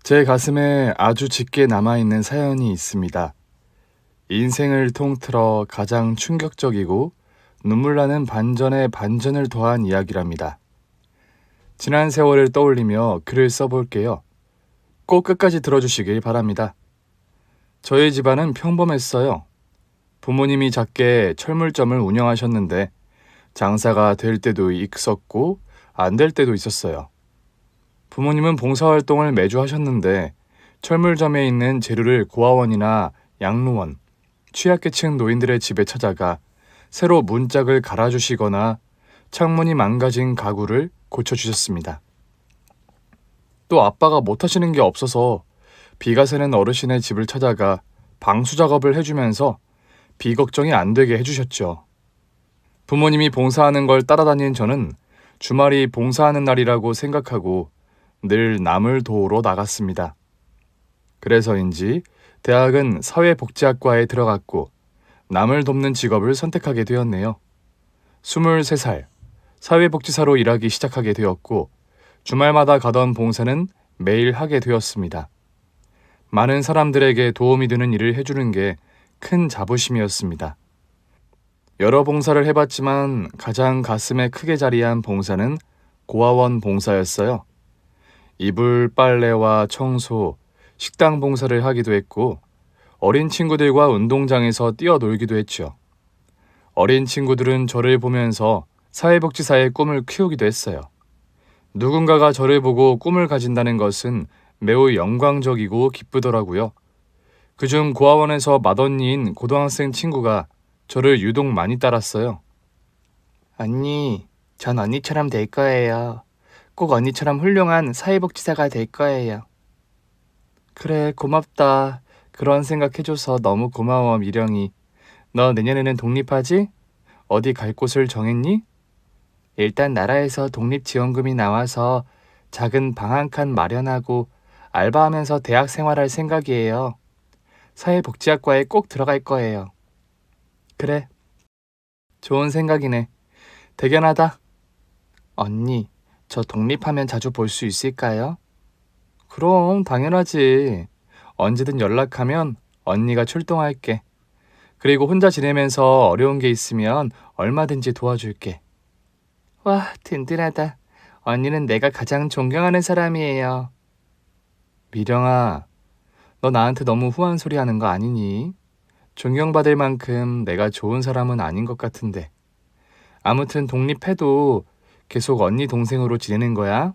제 가슴에 아주 짙게 남아있는 사연이 있습니다. 인생을 통틀어 가장 충격적이고 눈물 나는 반전에 반전을 더한 이야기랍니다. 지난 세월을 떠올리며 글을 써볼게요. 꼭 끝까지 들어주시길 바랍니다. 저희 집안은 평범했어요. 부모님이 작게 철물점을 운영하셨는데 장사가 될 때도 있었고 안 될 때도 있었어요. 부모님은 봉사활동을 매주 하셨는데 철물점에 있는 재료를 고아원이나 양로원, 취약계층 노인들의 집에 찾아가 새로 문짝을 갈아주시거나 창문이 망가진 가구를 고쳐주셨습니다. 또 아빠가 못하시는 게 없어서 비가 새는 어르신의 집을 찾아가 방수 작업을 해주면서 비 걱정이 안 되게 해주셨죠. 부모님이 봉사하는 걸 따라다닌 저는 주말이 봉사하는 날이라고 생각하고 늘 남을 도우러 나갔습니다. 그래서인지 대학은 사회복지학과에 들어갔고 남을 돕는 직업을 선택하게 되었네요. 23살, 사회복지사로 일하기 시작하게 되었고 주말마다 가던 봉사는 매일 하게 되었습니다. 많은 사람들에게 도움이 되는 일을 해주는 게 큰 자부심이었습니다. 여러 봉사를 해봤지만 가장 가슴에 크게 자리한 봉사는 고아원 봉사였어요. 이불 빨래와 청소, 식당 봉사를 하기도 했고 어린 친구들과 운동장에서 뛰어놀기도 했죠. 어린 친구들은 저를 보면서 사회복지사의 꿈을 키우기도 했어요. 누군가가 저를 보고 꿈을 가진다는 것은 매우 영광적이고 기쁘더라고요. 그중 고아원에서 맏언니인 고등학생 친구가 저를 유독 많이 따랐어요. 언니, 전 언니처럼 될 거예요. 꼭 언니처럼 훌륭한 사회복지사가 될 거예요. 그래, 고맙다. 그런 생각해줘서 너무 고마워, 미령이. 너 내년에는 독립하지? 어디 갈 곳을 정했니? 일단 나라에서 독립지원금이 나와서 작은 방 한 칸 마련하고 알바하면서 대학 생활할 생각이에요. 사회복지학과에 꼭 들어갈 거예요. 그래, 좋은 생각이네. 대견하다. 언니, 저 독립하면 자주 볼 수 있을까요? 그럼 당연하지. 언제든 연락하면 언니가 출동할게. 그리고 혼자 지내면서 어려운 게 있으면 얼마든지 도와줄게. 와, 든든하다. 언니는 내가 가장 존경하는 사람이에요. 미령아, 너 나한테 너무 후한 소리 하는 거 아니니? 존경받을 만큼 내가 좋은 사람은 아닌 것 같은데. 아무튼 독립해도 계속 언니 동생으로 지내는 거야?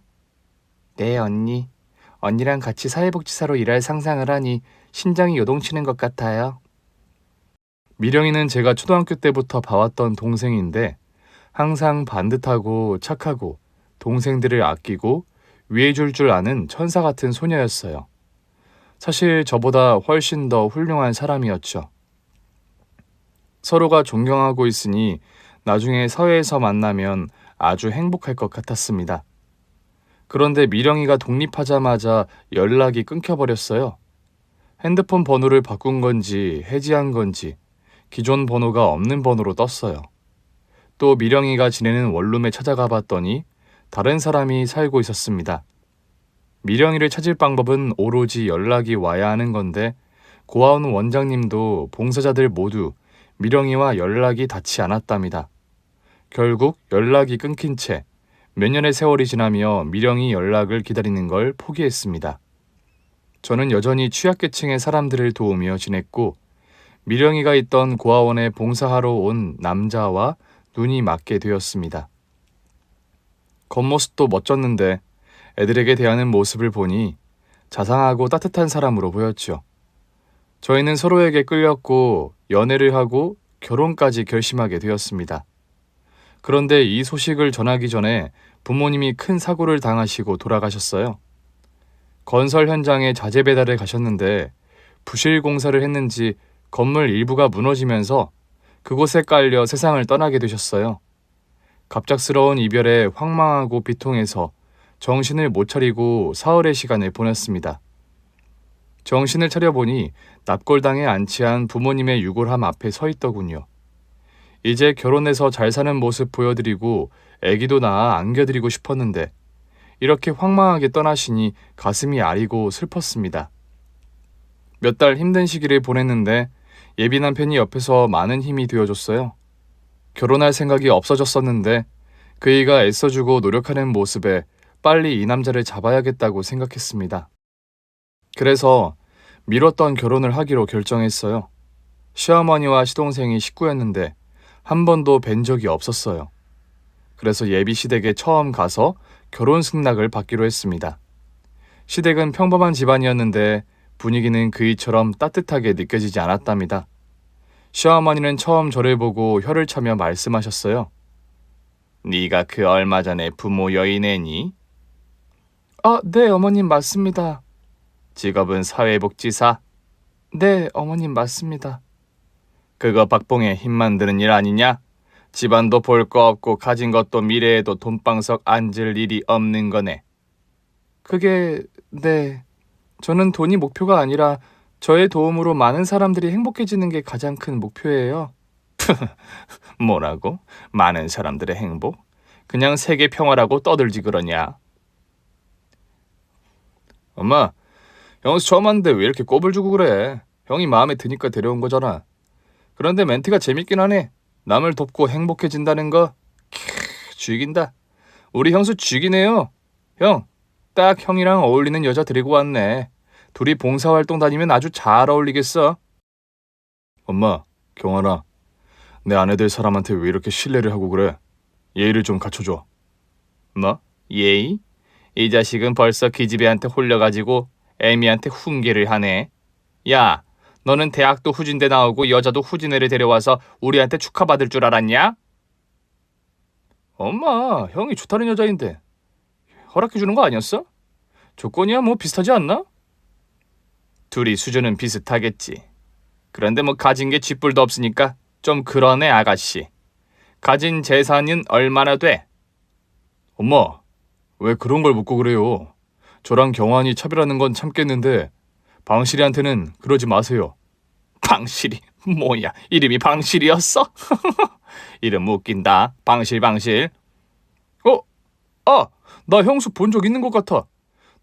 네, 언니. 언니랑 같이 사회복지사로 일할 상상을 하니 심장이 요동치는 것 같아요. 미령이는 제가 초등학교 때부터 봐왔던 동생인데 항상 반듯하고 착하고 동생들을 아끼고 위해줄 줄 아는 천사 같은 소녀였어요. 사실 저보다 훨씬 더 훌륭한 사람이었죠. 서로가 존경하고 있으니 나중에 사회에서 만나면 아주 행복할 것 같았습니다. 그런데 미령이가 독립하자마자 연락이 끊겨버렸어요. 핸드폰 번호를 바꾼 건지 해지한 건지 기존 번호가 없는 번호로 떴어요. 또 미령이가 지내는 원룸에 찾아가 봤더니 다른 사람이 살고 있었습니다. 미령이를 찾을 방법은 오로지 연락이 와야 하는 건데 고아원 원장님도 봉사자들 모두 미령이와 연락이 닿지 않았답니다. 결국 연락이 끊긴 채 몇 년의 세월이 지나며 미령이 연락을 기다리는 걸 포기했습니다. 저는 여전히 취약계층의 사람들을 도우며 지냈고 미령이가 있던 고아원에 봉사하러 온 남자와 눈이 맞게 되었습니다. 겉모습도 멋졌는데 애들에게 대하는 모습을 보니 자상하고 따뜻한 사람으로 보였죠. 저희는 서로에게 끌렸고 연애를 하고 결혼까지 결심하게 되었습니다. 그런데 이 소식을 전하기 전에 부모님이 큰 사고를 당하시고 돌아가셨어요. 건설 현장에 자재 배달을 가셨는데 부실 공사를 했는지 건물 일부가 무너지면서 그곳에 깔려 세상을 떠나게 되셨어요. 갑작스러운 이별에 황망하고 비통해서 정신을 못 차리고 사흘의 시간을 보냈습니다. 정신을 차려보니 납골당에 안치한 부모님의 유골함 앞에 서 있더군요. 이제 결혼해서 잘 사는 모습 보여드리고 아기도 낳아 안겨드리고 싶었는데 이렇게 황망하게 떠나시니 가슴이 아리고 슬펐습니다. 몇 달 힘든 시기를 보냈는데 예비 남편이 옆에서 많은 힘이 되어줬어요. 결혼할 생각이 없어졌었는데 그이가 애써주고 노력하는 모습에 빨리 이 남자를 잡아야겠다고 생각했습니다. 그래서 미뤘던 결혼을 하기로 결정했어요. 시어머니와 시동생이 식구였는데 한 번도 뵌 적이 없었어요. 그래서 예비 시댁에 처음 가서 결혼 승낙을 받기로 했습니다. 시댁은 평범한 집안이었는데 분위기는 그이처럼 따뜻하게 느껴지지 않았답니다. 시어머니는 처음 저를 보고 혀를 차며 말씀하셨어요. 네가 그 얼마 전에 부모 여인애니? 네, 어머님 맞습니다. 직업은 사회복지사? 네, 어머님 맞습니다. 그거 박봉에 힘만 드는 일 아니냐? 집안도 볼 거 없고 가진 것도 미래에도 돈방석 앉을 일이 없는 거네. 네. 저는 돈이 목표가 아니라 저의 도움으로 많은 사람들이 행복해지는 게 가장 큰 목표예요. 뭐라고? 많은 사람들의 행복? 그냥 세계 평화라고 떠들지 그러냐? 엄마, 형수 처음 왔는데 왜 이렇게 꼽을 주고 그래? 형이 마음에 드니까 데려온 거잖아. 그런데 멘트가 재밌긴 하네. 남을 돕고 행복해진다는 거. 죽인다. 우리 형수 죽이네요. 형, 딱 형이랑 어울리는 여자 데리고 왔네. 둘이 봉사활동 다니면 아주 잘 어울리겠어. 엄마, 경환아, 내 아내 될 사람한테 왜 이렇게 신뢰를 하고 그래? 예의를 좀 갖춰줘. 뭐? 예의? 이 자식은 벌써 기집애한테 홀려가지고 애미한테 훈계를 하네. 야, 너는 대학도 후진대 나오고 여자도 후진애를 데려와서 우리한테 축하받을 줄 알았냐? 엄마, 형이 좋다는 여자인데 허락해주는 거 아니었어? 조건이야 뭐 비슷하지 않나? 둘이 수준은 비슷하겠지. 그런데 뭐 가진 게 쥐뿔도 없으니까 좀 그러네 아가씨. 가진 재산은 얼마나 돼? 엄마, 왜 그런 걸 묻고 그래요? 저랑 경환이 차별하는 건 참겠는데 방실이한테는 그러지 마세요. 방실이? 뭐야, 이름이 방실이었어? 이름 웃긴다. 방실. 나 형수 본 적 있는 것 같아.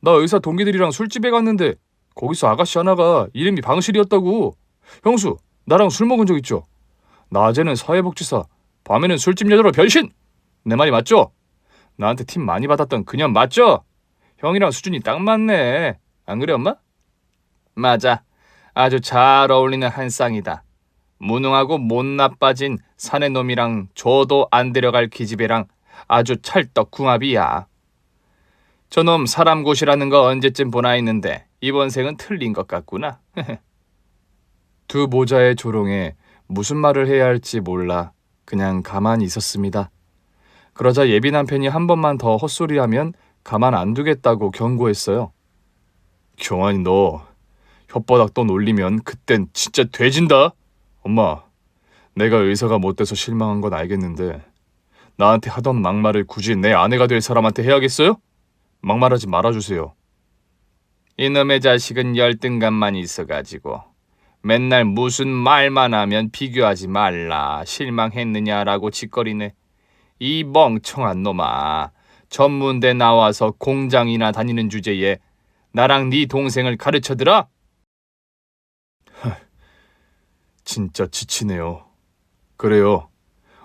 나 의사 동기들이랑 술집에 갔는데 거기서 아가씨 하나가 이름이 방실이었다고. 형수, 나랑 술 먹은 적 있죠? 낮에는 사회복지사, 밤에는 술집 여자로 변신! 내 말이 맞죠? 나한테 팁 많이 받았던 그년 맞죠? 형이랑 수준이 딱 맞네. 안 그래, 엄마? 맞아. 아주 잘 어울리는 한 쌍이다. 무능하고 못 나빠진 사내 놈이랑 줘도 안 데려갈 기집애랑 아주 찰떡궁합이야. 저놈 사람 고시라는 거 언제쯤 보나 했는데 이번 생은 틀린 것 같구나. 두 모자의 조롱에 무슨 말을 해야 할지 몰라 그냥 가만히 있었습니다. 그러자 예비 남편이 한 번만 더 헛소리하면 가만 안 두겠다고 경고했어요. 경환이 너 혓바닥 또 놀리면 그땐 진짜 돼진다. 엄마, 내가 의사가 못 돼서 실망한 건 알겠는데 나한테 하던 막말을 굳이 내 아내가 될 사람한테 해야겠어요? 막말하지 말아주세요. 이놈의 자식은 열등감만 있어가지고 맨날 무슨 말만 하면 비교하지 말라 실망했느냐라고 짓거리네. 이 멍청한 놈아. 전문대 나와서 공장이나 다니는 주제에 나랑 네 동생을 가르쳐드라? 진짜 지치네요. 그래요.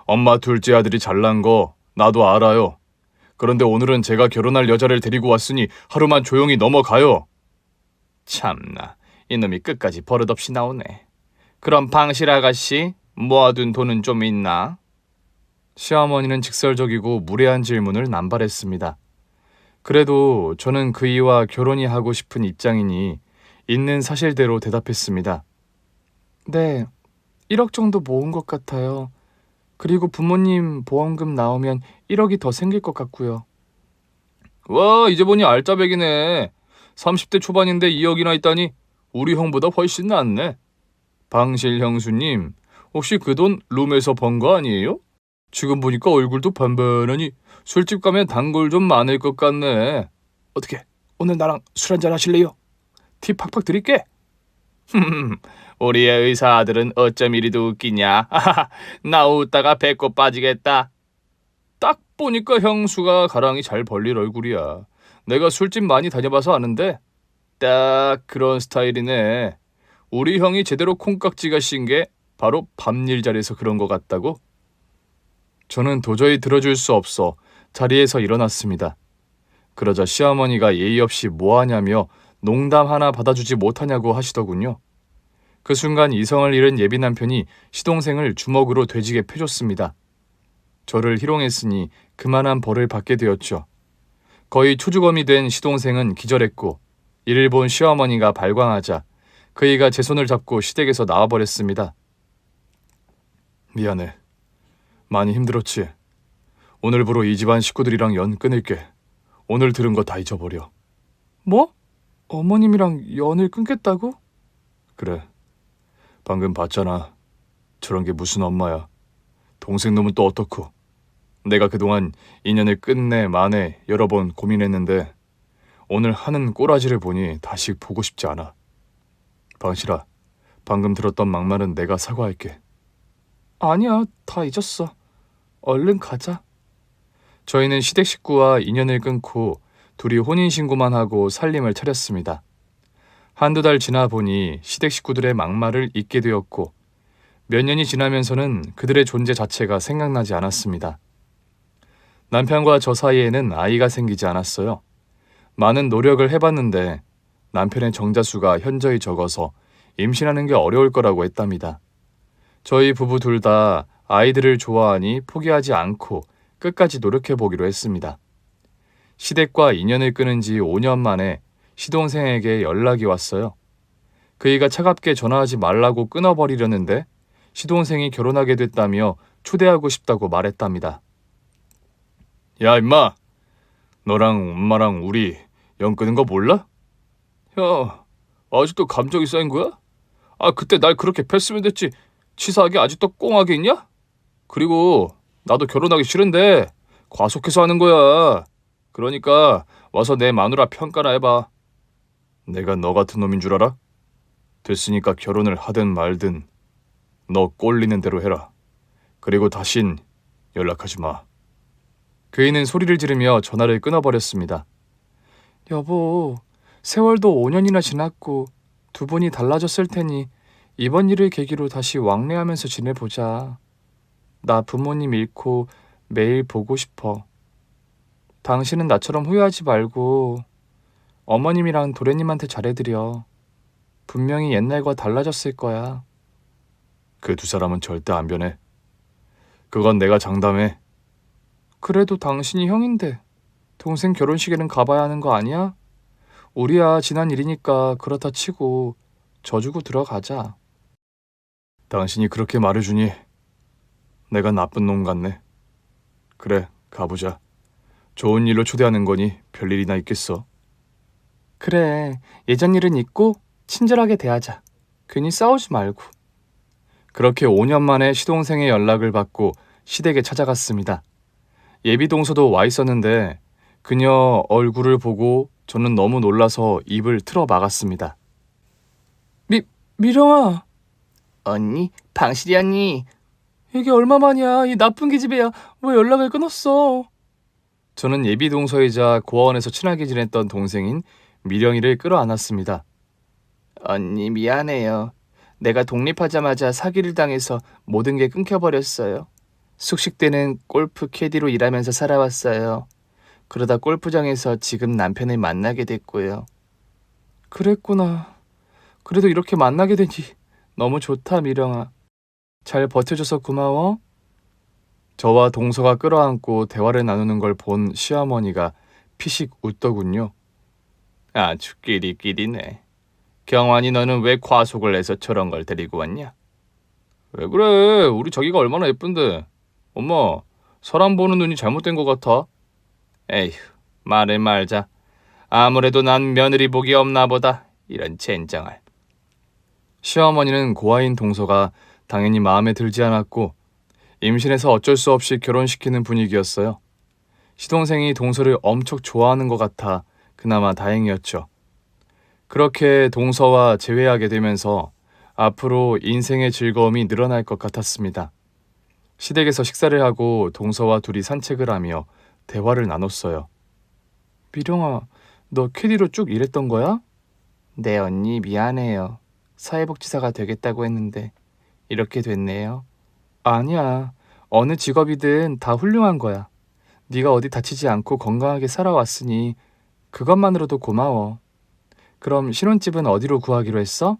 엄마 둘째 아들이 잘난 거 나도 알아요. 그런데 오늘은 제가 결혼할 여자를 데리고 왔으니 하루만 조용히 넘어가요. 참나, 이놈이 끝까지 버릇없이 나오네. 그럼 방실 아가씨, 모아둔 돈은 좀 있나? 시어머니는 직설적이고 무례한 질문을 남발했습니다. 그래도 저는 그이와 결혼이 하고 싶은 입장이니 있는 사실대로 대답했습니다. 네, 1억 정도 모은 것 같아요. 그리고 부모님 보험금 나오면 1억이 더 생길 것 같고요. 와, 이제 보니 알짜배기네. 30대 초반인데 2억이나 있다니 우리 형보다 훨씬 낫네. 방실 형수님, 혹시 그 돈 룸에서 번 거 아니에요? 지금 보니까 얼굴도 반반하니 술집 가면 단골 좀 많을 것 같네. 어떻게 오늘 나랑 술 한잔 하실래요? 팁 팍팍 드릴게. 우리의 의사 아들은 어쩜 이리도 웃기냐. 나 웃다가 배꼽 빠지겠다. 딱 보니까 형수가 가랑이 잘 벌릴 얼굴이야. 내가 술집 많이 다녀봐서 아는데 딱 그런 스타일이네. 우리 형이 제대로 콩깍지가 씌인 게 바로 밤일 자리에서 그런 것 같다고? 저는 도저히 들어줄 수 없어 자리에서 일어났습니다. 그러자 시어머니가 예의 없이 뭐하냐며 농담 하나 받아주지 못하냐고 하시더군요. 그 순간 이성을 잃은 예비 남편이 시동생을 주먹으로 되지게 패줬습니다. 저를 희롱했으니 그만한 벌을 받게 되었죠. 거의 초주검이 된 시동생은 기절했고 이를 본 시어머니가 발광하자 그이가 제 손을 잡고 시댁에서 나와버렸습니다. 미안해. 많이 힘들었지. 오늘부로 이 집안 식구들이랑 연 끊을게. 오늘 들은 거 다 잊어버려. 뭐? 어머님이랑 연을 끊겠다고? 그래. 방금 봤잖아. 저런 게 무슨 엄마야. 동생 놈은 또 어떻고. 내가 그동안 인연을 끝내 만에 여러 번 고민했는데 오늘 하는 꼬라지를 보니 다시 보고 싶지 않아. 방실아, 방금 들었던 막말은 내가 사과할게. 아니야, 다 잊었어. 얼른 가자. 저희는 시댁 식구와 인연을 끊고 둘이 혼인신고만 하고 살림을 차렸습니다. 한두 달 지나 보니 시댁 식구들의 막말을 잊게 되었고 몇 년이 지나면서는 그들의 존재 자체가 생각나지 않았습니다. 남편과 저 사이에는 아이가 생기지 않았어요. 많은 노력을 해봤는데 남편의 정자수가 현저히 적어서 임신하는 게 어려울 거라고 했답니다. 저희 부부 둘 다 아이들을 좋아하니 포기하지 않고 끝까지 노력해보기로 했습니다. 시댁과 인연을 끊은 지 5년 만에 시동생에게 연락이 왔어요. 그이가 차갑게 전화하지 말라고 끊어버리려는데 시동생이 결혼하게 됐다며 초대하고 싶다고 말했답니다. 야 임마, 너랑 엄마랑 우리 연 끊은 거 몰라? 야, 아직도 감정이 쌓인 거야? 아, 그때 날 그렇게 팼으면 됐지. 치사하게 아직도 꽁하게 있냐? 그리고 나도 결혼하기 싫은데 과속해서 하는 거야. 그러니까 와서 내 마누라 평가나 해봐. 내가 너 같은 놈인 줄 알아? 됐으니까 결혼을 하든 말든 너 꼴리는 대로 해라. 그리고 다신 연락하지 마. 그이는 소리를 지르며 전화를 끊어버렸습니다. 여보, 세월도 5년이나 지났고 두 분이 달라졌을 테니 이번 일을 계기로 다시 왕래하면서 지내보자. 나 부모님 잃고 매일 보고 싶어. 당신은 나처럼 후회하지 말고 어머님이랑 도련님한테 잘해드려. 분명히 옛날과 달라졌을 거야. 그 두 사람은 절대 안 변해. 그건 내가 장담해. 그래도 당신이 형인데 동생 결혼식에는 가봐야 하는 거 아니야? 우리야 지난 일이니까 그렇다 치고 져주고 들어가자. 당신이 그렇게 말해주니 내가 나쁜 놈 같네. 그래, 가보자. 좋은 일로 초대하는 거니 별일이나 있겠어. 그래, 예전 일은 잊고 친절하게 대하자. 괜히 싸우지 말고. 그렇게 5년 만에 시동생의 연락을 받고 시댁에 찾아갔습니다. 예비 동서도 와 있었는데 그녀 얼굴을 보고 저는 너무 놀라서 입을 틀어 막았습니다. 미령아. 언니, 방실이 언니. 이게 얼마만이야. 이 나쁜 기집애야. 왜 연락을 끊었어? 저는 예비 동서이자 고아원에서 친하게 지냈던 동생인 미령이를 끌어안았습니다. 언니 미안해요. 내가 독립하자마자 사기를 당해서 모든 게 끊겨버렸어요. 숙식 때는 골프 캐디로 일하면서 살아왔어요. 그러다 골프장에서 지금 남편을 만나게 됐고요. 그랬구나. 그래도 이렇게 만나게 되니 너무 좋다, 미령아. 잘 버텨줘서 고마워. 저와 동서가 끌어안고 대화를 나누는 걸 본 시어머니가 피식 웃더군요. 아주 끼리끼리네. 경환이 너는 왜 과속을 해서 저런 걸 데리고 왔냐? 왜 그래? 우리 자기가 얼마나 예쁜데. 엄마, 사람 보는 눈이 잘못된 것 같아. 에휴, 말을 말자. 아무래도 난 며느리 복이 없나 보다. 이런 젠장할. 시어머니는 고아인 동서가 당연히 마음에 들지 않았고 임신해서 어쩔 수 없이 결혼시키는 분위기였어요. 시동생이 동서를 엄청 좋아하는 것 같아 그나마 다행이었죠. 그렇게 동서와 재회하게 되면서 앞으로 인생의 즐거움이 늘어날 것 같았습니다. 시댁에서 식사를 하고 동서와 둘이 산책을 하며 대화를 나눴어요. 미령아, 너 캐디로 쭉 일했던 거야? 네, 언니 미안해요. 사회복지사가 되겠다고 했는데 이렇게 됐네요. 아니야. 어느 직업이든 다 훌륭한 거야. 네가 어디 다치지 않고 건강하게 살아왔으니 그것만으로도 고마워. 그럼 신혼집은 어디로 구하기로 했어?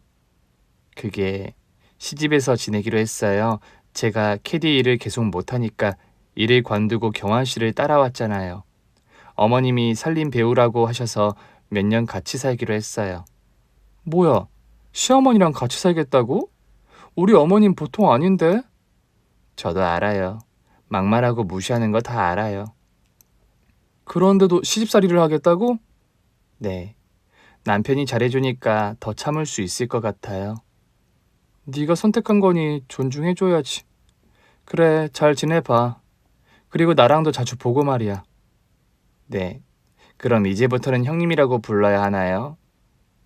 그게 시집에서 지내기로 했어요. 제가 캐디 일을 계속 못하니까 일을 관두고 경환 씨를 따라왔잖아요. 어머님이 살림 배우라고 하셔서 몇 년 같이 살기로 했어요. 뭐야, 시어머니랑 같이 살겠다고? 우리 어머님 보통 아닌데? 저도 알아요. 막말하고 무시하는 거 다 알아요. 그런데도 시집살이를 하겠다고? 네. 남편이 잘해주니까 더 참을 수 있을 것 같아요. 네가 선택한 거니 존중해줘야지. 그래, 잘 지내봐. 그리고 나랑도 자주 보고 말이야. 네. 그럼 이제부터는 형님이라고 불러야 하나요?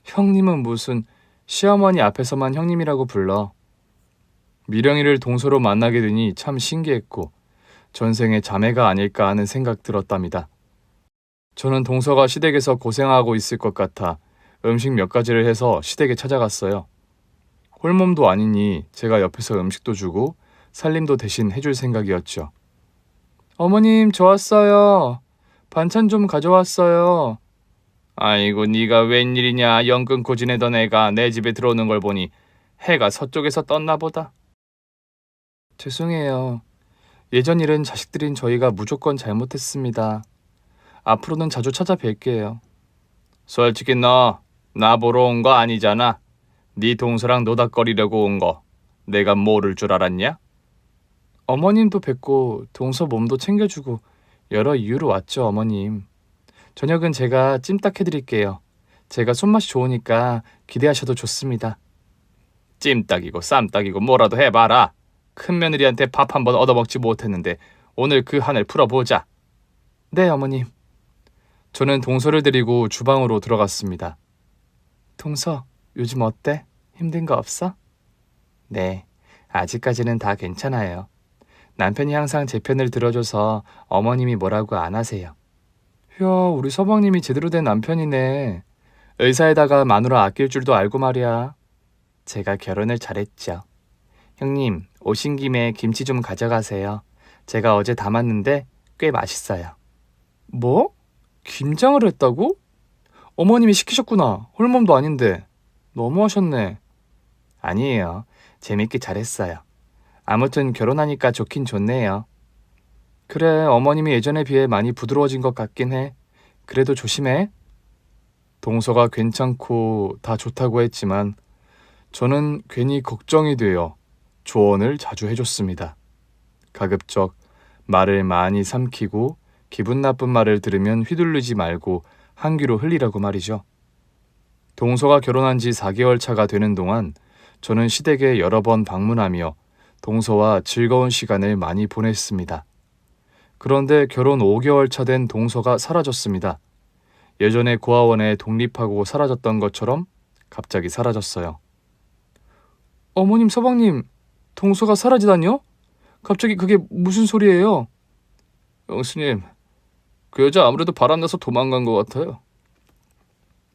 형님은 무슨 시어머니 앞에서만 형님이라고 불러. 미령이를 동서로 만나게 되니 참 신기했고 전생의 자매가 아닐까 하는 생각 들었답니다. 저는 동서가 시댁에서 고생하고 있을 것 같아 음식 몇 가지를 해서 시댁에 찾아갔어요. 홀몸도 아니니 제가 옆에서 음식도 주고 살림도 대신 해줄 생각이었죠. 어머님, 저 왔어요. 반찬 좀 가져왔어요. 아이고, 네가 웬일이냐. 영 끊고 지내던 애가 내 집에 들어오는 걸 보니 해가 서쪽에서 떴나 보다. 죄송해요. 예전 일은 자식들인 저희가 무조건 잘못했습니다. 앞으로는 자주 찾아뵐게요. 솔직히 너 나 보러 온 거 아니잖아. 네 동서랑 노닥거리려고 온 거 내가 모를 줄 알았냐? 어머님도 뵙고 동서 몸도 챙겨주고 여러 이유로 왔죠, 어머님. 저녁은 제가 찜닭 해드릴게요. 제가 손맛이 좋으니까 기대하셔도 좋습니다. 찜닭이고 쌈닭이고 뭐라도 해봐라. 큰 며느리한테 밥 한 번 얻어먹지 못했는데 오늘 그 한을 풀어보자. 네, 어머님. 저는 동서를 데리고 주방으로 들어갔습니다. 동서, 요즘 어때? 힘든 거 없어? 네, 아직까지는 다 괜찮아요. 남편이 항상 제 편을 들어줘서 어머님이 뭐라고 안 하세요. 이야, 우리 서방님이 제대로 된 남편이네. 의사에다가 마누라 아낄 줄도 알고 말이야. 제가 결혼을 잘했죠. 형님, 오신 김에 김치 좀 가져가세요. 제가 어제 담았는데 꽤 맛있어요. 뭐? 김장을 했다고? 어머님이 시키셨구나. 홀몸도 아닌데. 너무하셨네. 아니에요. 재밌게 잘했어요. 아무튼 결혼하니까 좋긴 좋네요. 그래, 어머님이 예전에 비해 많이 부드러워진 것 같긴 해. 그래도 조심해. 동서가 괜찮고 다 좋다고 했지만 저는 괜히 걱정이 되어 조언을 자주 해줬습니다. 가급적 말을 많이 삼키고 기분 나쁜 말을 들으면 휘둘르지 말고 한 귀로 흘리라고 말이죠. 동서가 결혼한 지 4개월 차가 되는 동안 저는 시댁에 여러 번 방문하며 동서와 즐거운 시간을 많이 보냈습니다. 그런데 결혼 5개월 차 된 동서가 사라졌습니다. 예전에 고아원에 독립하고 사라졌던 것처럼 갑자기 사라졌어요. 어머님, 서방님, 동서가 사라지다니요? 갑자기 그게 무슨 소리예요? 영수님, 그 여자 아무래도 바람나서 도망간 것 같아요.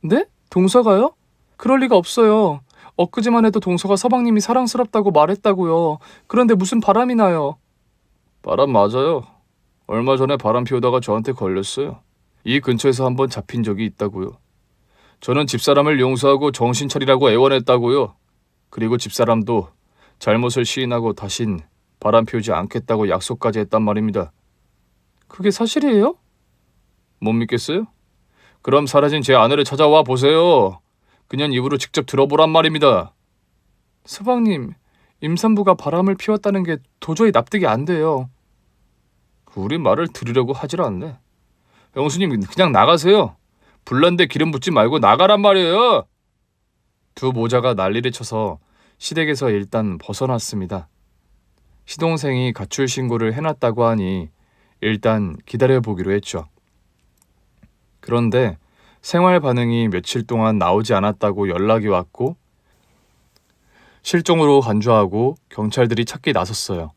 네? 동서가요? 그럴 리가 없어요. 엊그제만 해도 동서가 서방님이 사랑스럽다고 말했다고요. 그런데 무슨 바람이 나요? 바람 맞아요. 얼마 전에 바람 피우다가 저한테 걸렸어요. 이 근처에서 한번 잡힌 적이 있다고요. 저는 집사람을 용서하고 정신 차리라고 애원했다고요. 그리고 집사람도 잘못을 시인하고 다신 바람 피우지 않겠다고 약속까지 했단 말입니다. 그게 사실이에요? 못 믿겠어요? 그럼 사라진 제 아내를 찾아와 보세요. 그냥 입으로 직접 들어보란 말입니다. 서방님, 임산부가 바람을 피웠다는 게 도저히 납득이 안 돼요. 우리 말을 들으려고 하질 않네. 영수님, 그냥 나가세요. 불난데 기름 붓지 말고 나가란 말이에요. 두 모자가 난리를 쳐서 시댁에서 일단 벗어났습니다. 시동생이 가출 신고를 해놨다고 하니 일단 기다려보기로 했죠. 그런데 생활 반응이 며칠 동안 나오지 않았다고 연락이 왔고 실종으로 간주하고 경찰들이 찾기 나섰어요.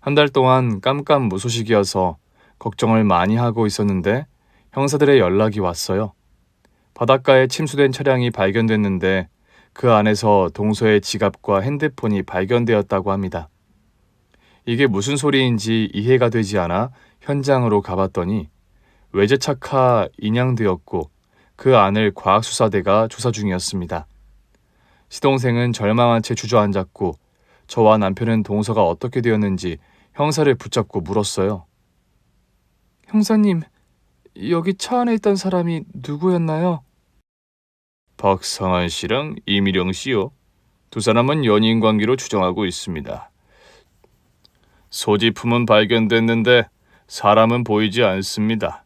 한 달 동안 깜깜무소식이어서 걱정을 많이 하고 있었는데 형사들의 연락이 왔어요. 바닷가에 침수된 차량이 발견됐는데 그 안에서 동서의 지갑과 핸드폰이 발견되었다고 합니다. 이게 무슨 소리인지 이해가 되지 않아 현장으로 가봤더니 외제차가 인양되었고 그 안을 과학수사대가 조사 중이었습니다. 시동생은 절망한 채 주저앉았고 저와 남편은 동서가 어떻게 되었는지 형사를 붙잡고 물었어요. 형사님, 여기 차 안에 있던 사람이 누구였나요? 박상한 씨랑 이미령 씨요. 두 사람은 연인 관계로 추정하고 있습니다. 소지품은 발견됐는데 사람은 보이지 않습니다.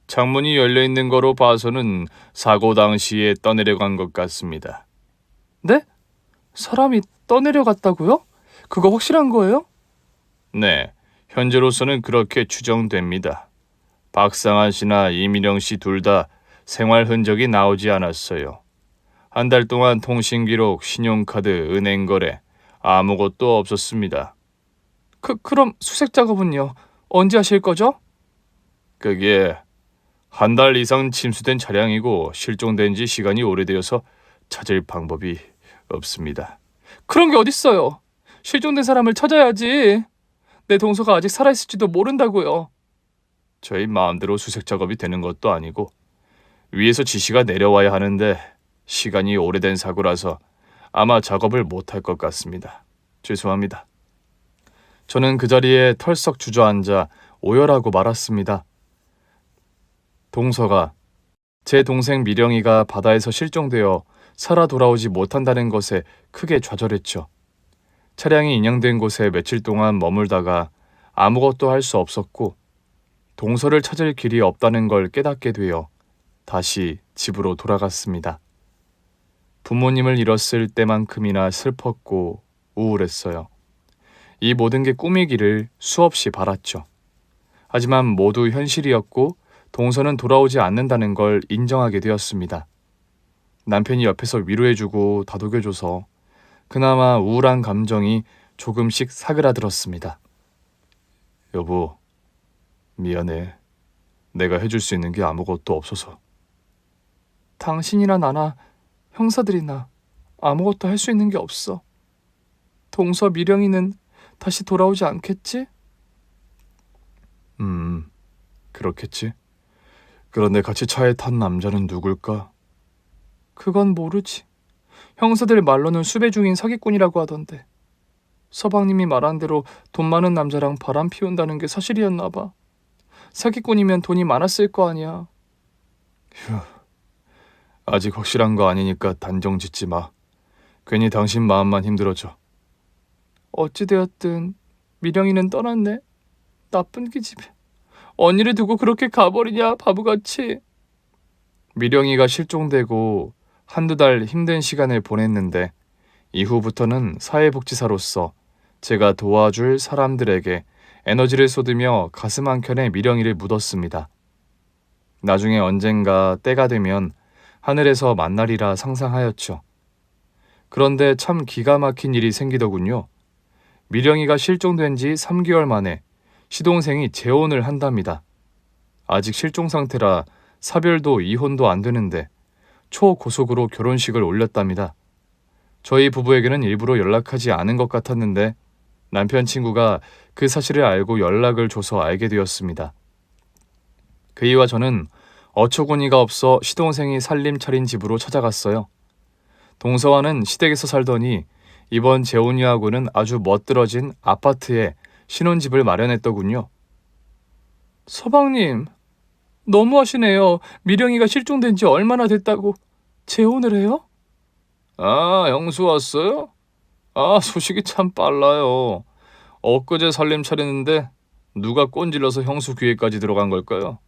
창문이 열려 있는 거로 봐서는 사고 당시에 떠내려간 것 같습니다. 네? 사람이 떠내려갔다고요? 그거 확실한 거예요? 네, 현재로서는 그렇게 추정됩니다. 박상한 씨나 이민영 씨 둘 다 생활 흔적이 나오지 않았어요. 한 달 동안 통신 기록, 신용카드, 은행 거래 아무것도 없었습니다. 그럼 수색 작업은요? 언제 하실 거죠? 그게 한 달 이상 침수된 차량이고 실종된 지 시간이 오래되어서 찾을 방법이 없습니다. 그런 게 어딨어요? 실종된 사람을 찾아야지. 내 동서가 아직 살아있을지도 모른다고요. 저희 마음대로 수색 작업이 되는 것도 아니고 위에서 지시가 내려와야 하는데 시간이 오래된 사고라서 아마 작업을 못할 것 같습니다. 죄송합니다. 저는 그 자리에 털썩 주저앉아 오열하고 말았습니다. 동서가 제 동생 미령이가 바다에서 실종되어 살아 돌아오지 못한다는 것에 크게 좌절했죠. 차량이 인양된 곳에 며칠 동안 머물다가 아무것도 할 수 없었고 동서를 찾을 길이 없다는 걸 깨닫게 되어 다시 집으로 돌아갔습니다. 부모님을 잃었을 때만큼이나 슬펐고 우울했어요. 이 모든 게 꿈이기를 수없이 바랐죠. 하지만 모두 현실이었고 동서는 돌아오지 않는다는 걸 인정하게 되었습니다. 남편이 옆에서 위로해주고 다독여줘서 그나마 우울한 감정이 조금씩 사그라들었습니다. 여보, 미안해. 내가 해줄 수 있는 게 아무것도 없어서. 당신이나 나나 형사들이나 아무것도 할 수 있는 게 없어. 동서 미령이는 다시 돌아오지 않겠지? 그렇겠지. 그런데 같이 차에 탄 남자는 누굴까? 그건 모르지. 형사들 말로는 수배 중인 사기꾼이라고 하던데. 서방님이 말한 대로 돈 많은 남자랑 바람 피운다는 게 사실이었나 봐. 사기꾼이면 돈이 많았을 거 아니야. 휴, 아직 확실한 거 아니니까 단정 짓지 마. 괜히 당신 마음만 힘들어져. 어찌되었든 미령이는 떠났네. 나쁜 기집애. 언니를 두고 그렇게 가버리냐, 바보같이. 미령이가 실종되고 한두 달 힘든 시간을 보냈는데 이후부터는 사회복지사로서 제가 도와줄 사람들에게 에너지를 쏟으며 가슴 한켠에 미령이를 묻었습니다. 나중에 언젠가 때가 되면 하늘에서 만나리라 상상하였죠. 그런데 참 기가 막힌 일이 생기더군요. 미령이가 실종된 지 3개월 만에 시동생이 재혼을 한답니다. 아직 실종 상태라 사별도 이혼도 안 되는데 초고속으로 결혼식을 올렸답니다. 저희 부부에게는 일부러 연락하지 않은 것 같았는데 남편 친구가 그 사실을 알고 연락을 줘서 알게 되었습니다. 그이와 저는 어처구니가 없어 시동생이 살림 차린 집으로 찾아갔어요. 동서와는 시댁에서 살더니 이번 재혼이하고는 아주 멋들어진 아파트에 신혼집을 마련했더군요. 서방님, 너무하시네요. 미령이가 실종된 지 얼마나 됐다고 재혼을 해요? 아, 형수 왔어요? 아, 소식이 참 빨라요. 엊그제 살림 차리는데 누가 꼰질러서 형수 귀에까지 들어간 걸까요?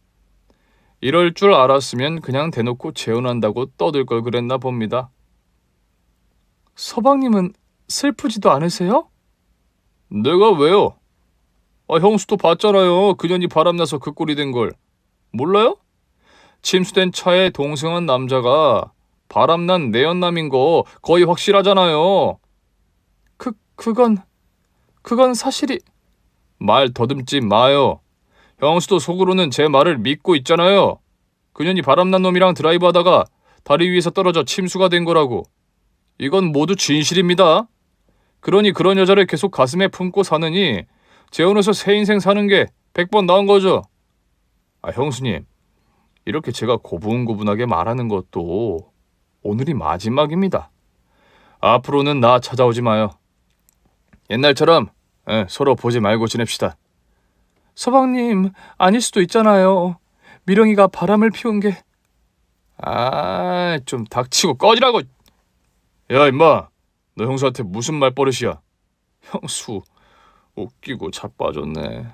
이럴 줄 알았으면 그냥 대놓고 재혼한다고 떠들 걸 그랬나 봅니다. 서방님은 슬프지도 않으세요? 내가 왜요? 형수도 봤잖아요. 그년이 바람나서 그 꼴이 된 걸. 몰라요? 침수된 차에 동승한 남자가 바람난 내연남인 거 거의 확실하잖아요. 그건 사실이... 말 더듬지 마요. 형수도 속으로는 제 말을 믿고 있잖아요. 그년이 바람난 놈이랑 드라이브하다가 다리 위에서 떨어져 침수가 된 거라고. 이건 모두 진실입니다. 그러니 그런 여자를 계속 가슴에 품고 사느니 재혼해서 새 인생 사는 게 100번 나은 거죠. 아, 형수님, 이렇게 제가 고분고분하게 말하는 것도 오늘이 마지막입니다. 앞으로는 나 찾아오지 마요. 옛날처럼 서로 보지 말고 지냅시다. 서방님, 아닐 수도 있잖아요. 미령이가 바람을 피운 게... 아, 좀 닥치고 꺼지라고. 야, 임마, 너 형수한테 무슨 말버릇이야? 형수, 웃기고 자빠졌네.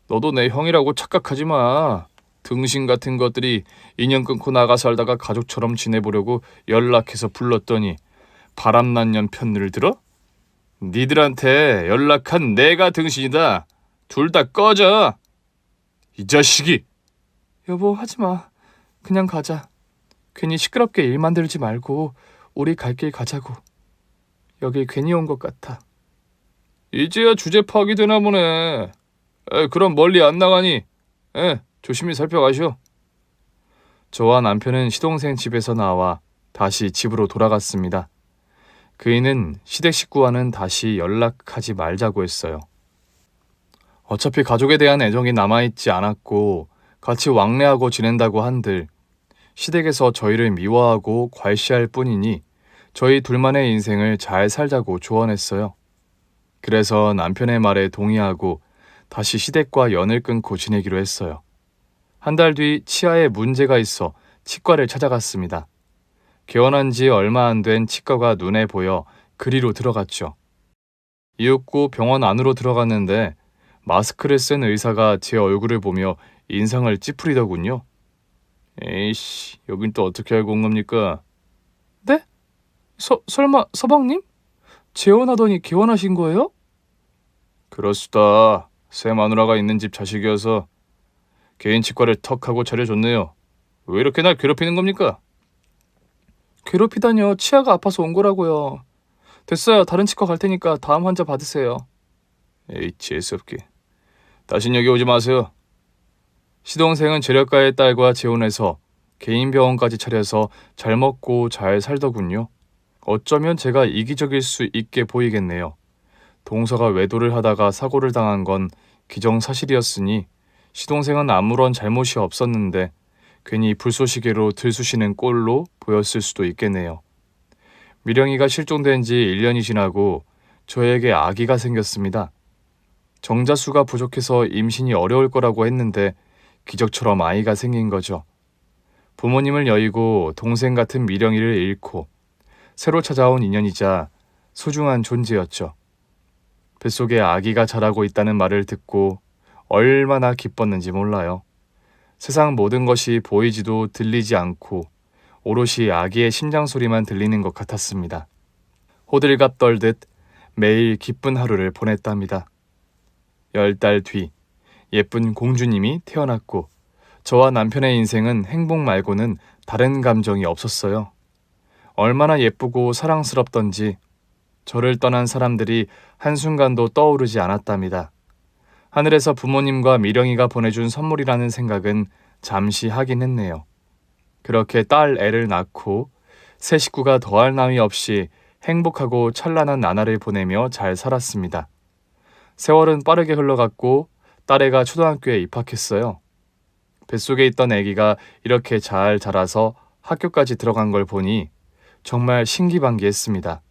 너도 내 형이라고 착각하지 마. 등신 같은 것들이 인연 끊고 나가 살다가 가족처럼 지내보려고 연락해서 불렀더니 바람난 년 편을 들어? 니들한테 연락한 내가 등신이다. 둘 다 꺼져. 이 자식이. 여보, 하지마. 그냥 가자. 괜히 시끄럽게 일 만들지 말고 우리 갈 길 가자고. 여길 괜히 온 것 같아. 이제야 주제 파악이 되나 보네. 그럼 멀리 안 나가니 조심히 살펴가시오. 저와 남편은 시동생 집에서 나와 다시 집으로 돌아갔습니다. 그이는 시댁 식구와는 다시 연락하지 말자고 했어요. 어차피 가족에 대한 애정이 남아있지 않았고 같이 왕래하고 지낸다고 한들 시댁에서 저희를 미워하고 괄시할 뿐이니 저희 둘만의 인생을 잘 살자고 조언했어요. 그래서 남편의 말에 동의하고 다시 시댁과 연을 끊고 지내기로 했어요. 한 달 뒤 치아에 문제가 있어 치과를 찾아갔습니다. 개원한 지 얼마 안 된 치과가 눈에 보여 그리로 들어갔죠. 이윽고 병원 안으로 들어갔는데 마스크를 쓴 의사가 제 얼굴을 보며 인상을 찌푸리더군요. 에이씨, 여긴 또 어떻게 알고 온 겁니까? 네? 설마 서방님? 재혼하더니 개원하신 거예요? 그렇수다. 새 마누라가 있는 집 자식이어서 개인 치과를 턱 하고 차려줬네요. 왜 이렇게 날 괴롭히는 겁니까? 괴롭히다뇨. 치아가 아파서 온 거라고요. 됐어요. 다른 치과 갈 테니까 다음 환자 받으세요. 에이, 재수없게. 다신 여기 오지 마세요. 시동생은 재력가의 딸과 재혼해서 개인 병원까지 차려서 잘 먹고 잘 살더군요. 어쩌면 제가 이기적일 수 있게 보이겠네요. 동서가 외도를 하다가 사고를 당한 건 기정사실이었으니 시동생은 아무런 잘못이 없었는데 괜히 불쏘시개로 들쑤시는 꼴로 보였을 수도 있겠네요. 미령이가 실종된 지 1년이 지나고 저에게 아기가 생겼습니다. 정자수가 부족해서 임신이 어려울 거라고 했는데 기적처럼 아이가 생긴 거죠. 부모님을 여의고 동생 같은 미령이를 잃고 새로 찾아온 인연이자 소중한 존재였죠. 뱃속에 아기가 자라고 있다는 말을 듣고 얼마나 기뻤는지 몰라요. 세상 모든 것이 보이지도 들리지 않고 오롯이 아기의 심장 소리만 들리는 것 같았습니다. 호들갑 떨듯 매일 기쁜 하루를 보냈답니다. 10달 뒤 예쁜 공주님이 태어났고 저와 남편의 인생은 행복 말고는 다른 감정이 없었어요. 얼마나 예쁘고 사랑스럽던지 저를 떠난 사람들이 한순간도 떠오르지 않았답니다. 하늘에서 부모님과 미령이가 보내준 선물이라는 생각은 잠시 하긴 했네요. 그렇게 딸 애를 낳고 새 식구가 더할 나위 없이 행복하고 찬란한 나날을 보내며 잘 살았습니다. 세월은 빠르게 흘러갔고 딸애가 초등학교에 입학했어요. 뱃속에 있던 아기가 이렇게 잘 자라서 학교까지 들어간 걸 보니 정말 신기반기했습니다.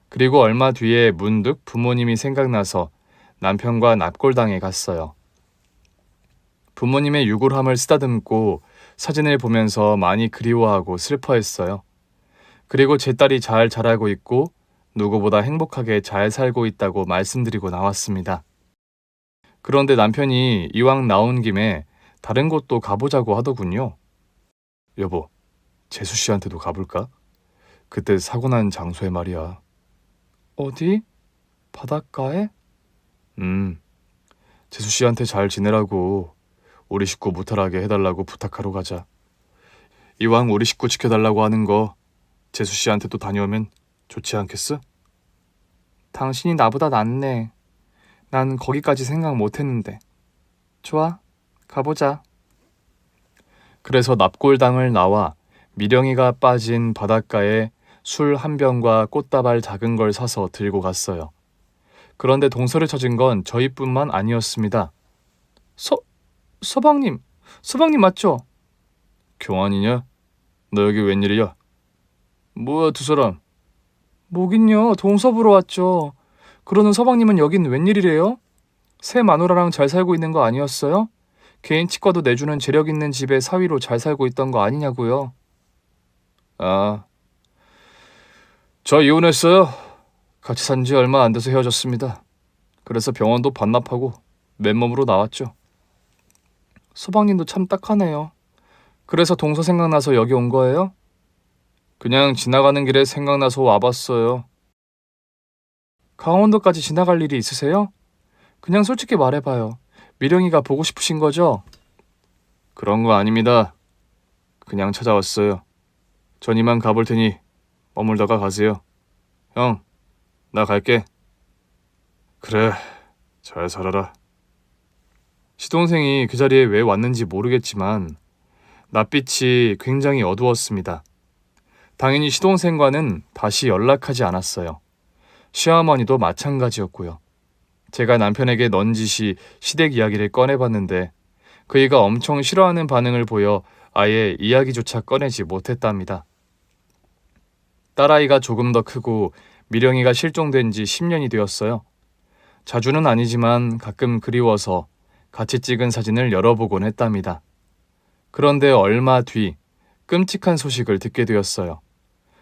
그리고 얼마 뒤에 문득 부모님이 생각나서 남편과 납골당에 갔어요. 부모님의 유골함을 쓰다듬고 사진을 보면서 많이 그리워하고 슬퍼했어요. 그리고 제 딸이 잘 자라고 있고 누구보다 행복하게 잘 살고 있다고 말씀드리고 나왔습니다. 그런데 남편이 이왕 나온 김에 다른 곳도 가보자고 하더군요. 여보, 재수 씨한테도 가볼까? 그때 사고 난 장소에 말이야. 어디? 바닷가에? 재수 씨한테 잘 지내라고 우리 식구 무탈하게 해달라고 부탁하러 가자. 이왕 우리 식구 지켜달라고 하는 거 재수 씨한테도 다녀오면 좋지 않겠어? 당신이 나보다 낫네. 난 거기까지 생각 못했는데. 좋아, 가보자. 그래서 납골당을 나와 미령이가 빠진 바닷가에 술 한 병과 꽃다발 작은 걸 사서 들고 갔어요. 그런데 동서를 찾은 건 저희뿐만 아니었습니다. 서방님 맞죠? 교환이냐? 너 여기 웬일이야? 뭐야 두 사람? 뭐긴요, 동서 보러 왔죠. 그러는 서방님은 여긴 웬일이래요? 새 마누라랑 잘 살고 있는 거 아니었어요? 개인 치과도 내주는 재력 있는 집에 사위로 잘 살고 있던 거 아니냐고요. 아, 저 이혼했어요. 같이 산 지 얼마 안 돼서 헤어졌습니다. 그래서 병원도 반납하고 맨몸으로 나왔죠. 서방님도 참 딱하네요. 그래서 동서 생각나서 여기 온 거예요? 그냥 지나가는 길에 생각나서 와봤어요. 강원도까지 지나갈 일이 있으세요? 그냥 솔직히 말해봐요. 미령이가 보고 싶으신 거죠? 그런 거 아닙니다. 그냥 찾아왔어요. 전 이만 가볼 테니 머물다가 가세요. 형, 나 갈게. 그래, 잘 살아라. 시동생이 그 자리에 왜 왔는지 모르겠지만 낯빛이 굉장히 어두웠습니다. 당연히 시동생과는 다시 연락하지 않았어요. 시어머니도 마찬가지였고요. 제가 남편에게 넌지시 시댁 이야기를 꺼내봤는데 그이가 엄청 싫어하는 반응을 보여 아예 이야기조차 꺼내지 못했답니다. 딸아이가 조금 더 크고 미령이가 실종된 지 10년이 되었어요. 자주는 아니지만 가끔 그리워서 같이 찍은 사진을 열어보곤 했답니다. 그런데 얼마 뒤 끔찍한 소식을 듣게 되었어요.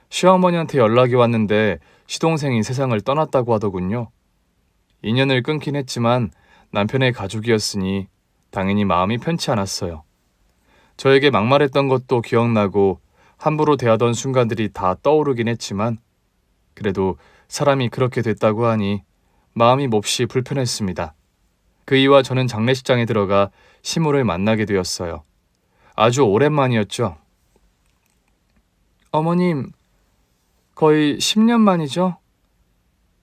시어머니한테 연락이 왔는데 시동생이 세상을 떠났다고 하더군요. 인연을 끊긴 했지만 남편의 가족이었으니 당연히 마음이 편치 않았어요. 저에게 막말했던 것도 기억나고 함부로 대하던 순간들이 다 떠오르긴 했지만 그래도 사람이 그렇게 됐다고 하니 마음이 몹시 불편했습니다. 그이와 저는 장례식장에 들어가 시모를 만나게 되었어요. 아주 오랜만이었죠. 어머님, 거의 10년 만이죠?